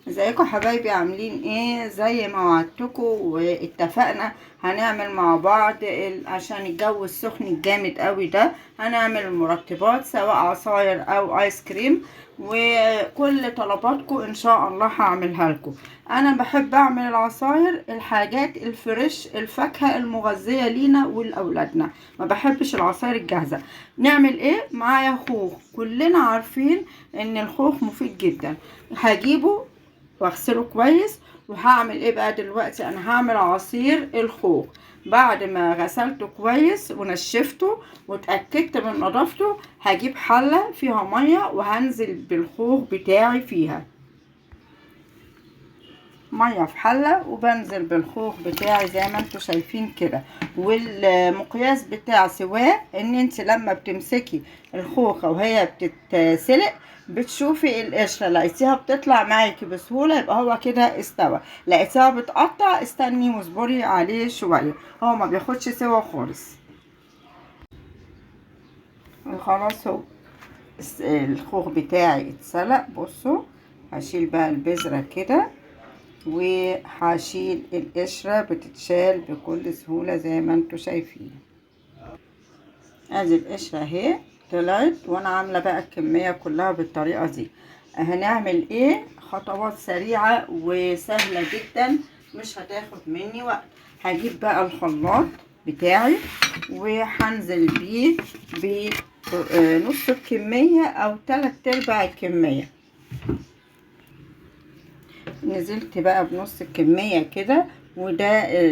ازيكم حبايبي؟ عاملين ايه؟ زي ما وعدتكم واتفقنا هنعمل مع بعض عشان الجو السخن الجامد قوي ده هنعمل المرطبات، سواء عصاير او ايس كريم، وكل طلباتكم ان شاء الله هعملها لكم. انا بحب اعمل العصاير، الحاجات الفريش، الفاكهة المغذية لينا ولاولادنا، ما بحبش العصاير الجاهزة. نعمل ايه؟ معايا خوخ، كلنا عارفين ان الخوخ مفيد جدا. هجيبه واغسله كويس. وهعمل ايه بقى دلوقتي؟ انا هعمل عصير الخوخ. بعد ما غسلته كويس ونشفته واتأكدت من نظافته، هجيب حلة فيها مية وهنزل بالخوخ بتاعي فيها. مية في حلة وبنزل بالخوخ بتاعي زي ما انتوا شايفين كده. والمقياس بتاع سواه ان انت لما بتمسكي الخوخة وهي بتتسلق بتشوفي القشرة، لقيتيها بتطلع معاكي بسهولة يبقى هو كده استوى. لقيتيها بتقطع استني واصبري عليه شوية، هو ما بياخدش سوا خالص. خلاص، هو الخوخ بتاعي اتسلق. بصوا، هشيل بقى البذرة كده وهشيل القشرة، بتتشال بكل سهولة زي ما انتوا شايفين. ادي القشرة اهي طلعت، وانا عاملة بقى الكمية كلها بالطريقة دي. هنعمل ايه؟ خطوات سريعة وسهلة جدا، مش هتاخد مني وقت. هجيب بقى الخلاط بتاعي وهنزل بيه بنص الكمية او 3/4 الكمية. نزلت بقى بنص الكمية كده،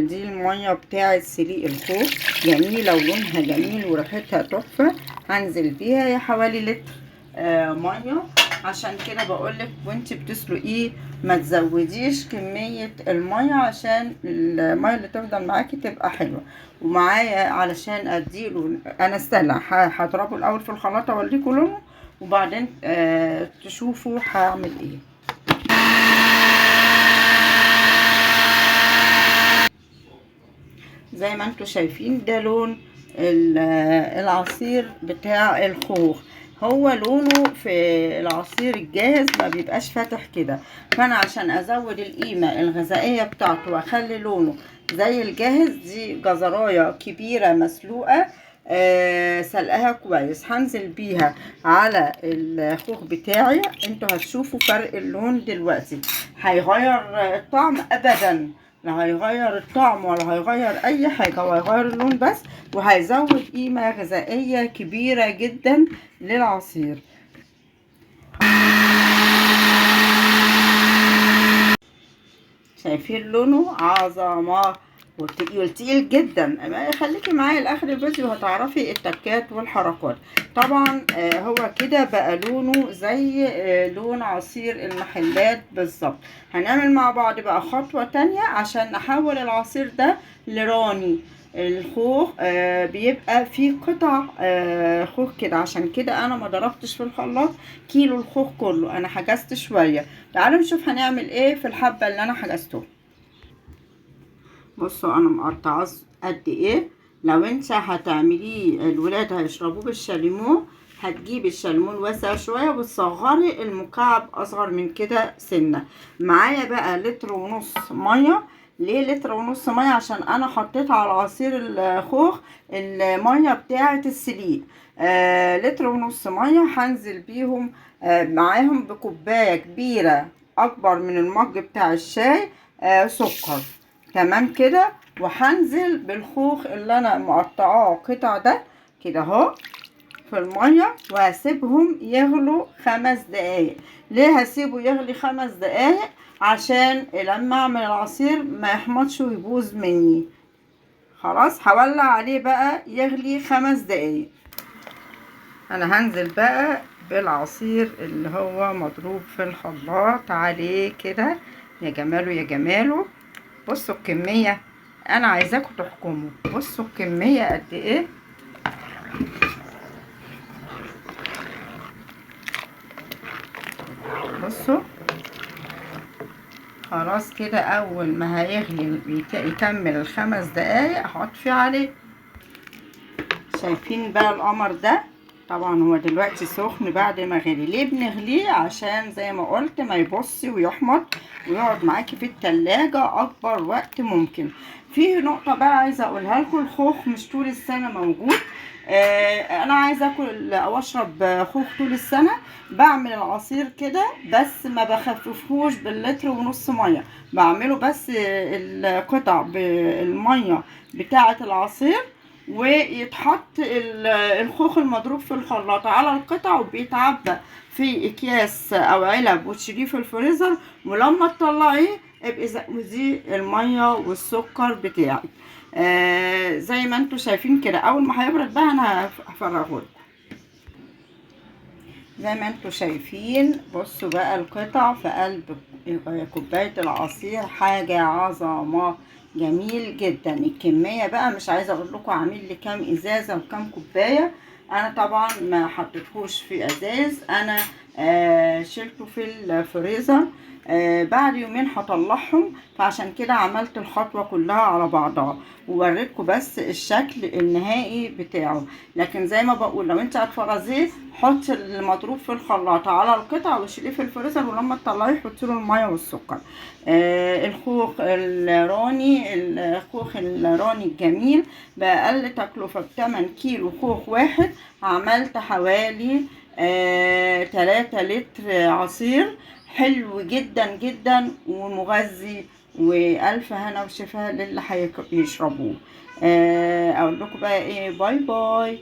دي المية بتاعة سليق الخوخ، جميلة ولونها جميل وريحتها تحفة. هنزل بيها يا حوالي لتر مية. عشان كده بقولك وانت بتسلقيه ما تزوديش كمية المية، عشان المية اللي تفضل معاكي تبقى حلوة. ومعايا علشان اديله، انا استنى هضربه الاول في الخلاطة اوريكم لونه، وبعدين تشوفوا هعمل ايه. زي ما انتوا شايفين ده لون العصير بتاع الخوخ. هو لونه في العصير الجاهز ما بيبقاش فاتح كده، فانا عشان ازود القيمة الغذائية بتاعته واخلي لونه زي الجاهز، دي جزراية كبيرة مسلوقة سلقها كويس، هنزل بيها على الخوخ بتاعي. انتوا هتشوفوا فرق اللون دلوقتي، هيغير الطعم ابدا، لا هيغير الطعم ولا هيغير اي حاجة، هو هيغير اللون بس، وهيزود قيمة غذائية كبيرة جدا للعصير. شايفين لونه؟ عظمة وتقيل جدا. خليكي معايا لاخر الفيديو هتعرفي التكات والحركات. طبعا هو كده بقى لونه زي لون عصير المحلات بالظبط. هنعمل مع بعض بقى خطوة تانية عشان نحول العصير ده لراني. الخوخ بيبقى فيه قطع خوخ كده، عشان كده انا ما ضربتش في الخلاط كيلو الخوخ كله، انا حجزت شوية. تعالوا نشوف هنعمل ايه في الحبة اللي انا حجزته. بصوا انا مقطعاه قد ايه. لو انت هتعمليه الولاد هيشربوه بالشاليمو، هتجيبي الشاليمو الواسع شويه وتصغري المكعب اصغر من كده سنه. معايا بقى لتر ونص ميه. ليه لتر ونص ميه؟ عشان انا حطيت على عصير الخوخ الميه بتاعه السليق. لتر ونص ميه هنزل بيهم معاهم بكوبايه كبيره اكبر من المج بتاع الشاي سكر. تمام كده. وهنزل بالخوخ اللي انا مقطعاه قطع ده كده اهو في الميه، وهسيبهم يغلوا 5 دقايق. ليه هسيبه يغلي 5 دقايق؟ عشان لما اعمل العصير ما يحمضش ويبوظ مني. خلاص هولع عليه بقى يغلي 5 دقايق. انا هنزل بقى بالعصير اللي هو مضروب في الخلاط عليه كده. يا جماله يا جماله. بصوا الكمية، انا عايزاكم تحكموا. بصوا الكمية قد ايه. بصوا خلاص كده، اول ما هيغلي يكمل ال5 دقايق هطفي عليه. شايفين بقى القمر ده؟ طبعا هو دلوقتي سخن بعد ما غلي. ليه بنغليه؟ عشان زي ما قلت ما يبص ويحمض ويقعد معاكي في التلاجة اكبر وقت ممكن. في نقطة بقى عايزة اقولها لكم، الخوخ مش طول السنة موجود. انا عايزة اكل او اشرب خوخ طول السنة، بعمل العصير كده بس ما بخففهوش باللتر ونص مية، بعمله بس القطع بالمية بتاعة العصير، ويتحط الخوخ المضروب في الخلاط على القطع، وبيتعبى في اكياس او علب وتشيليه في الفريزر، ولما تطلعيه ابقي زودي الميه والسكر بتاعك. زي ما انتوا شايفين كده. اول ما هيبرد بقى انا هفرغهولكم. زي ما انتوا شايفين، بصوا بقى القطع في قلب كوباية العصير، حاجة عظمة، جميل جدا. الكمية بقى مش عايزة اقول لكم عامل لي كام ازازة وكام كوباية. انا طبعا ما حطيتهوش في ازاز، انا شلته في الفريزر. بعد يومين هطلعهم، فعشان كده عملت الخطوة كلها على بعضها ووريتكم بس الشكل النهائي بتاعه. لكن زي ما بقول، لو انت هتفرزيه حط المضروب في الخلاط على القطع وشيليه في الفريزر، ولما تطلعيه حطي له الميه والسكر. الخوخ الراني الجميل بأقل تكلفة ب8 كيلو خوخ واحد عملت حوالي 3 لتر عصير حلو جدا جدا ومغذي، والف هنا وشفاء للي هيشربوه. اقول لكم بقى ايه، باي باي.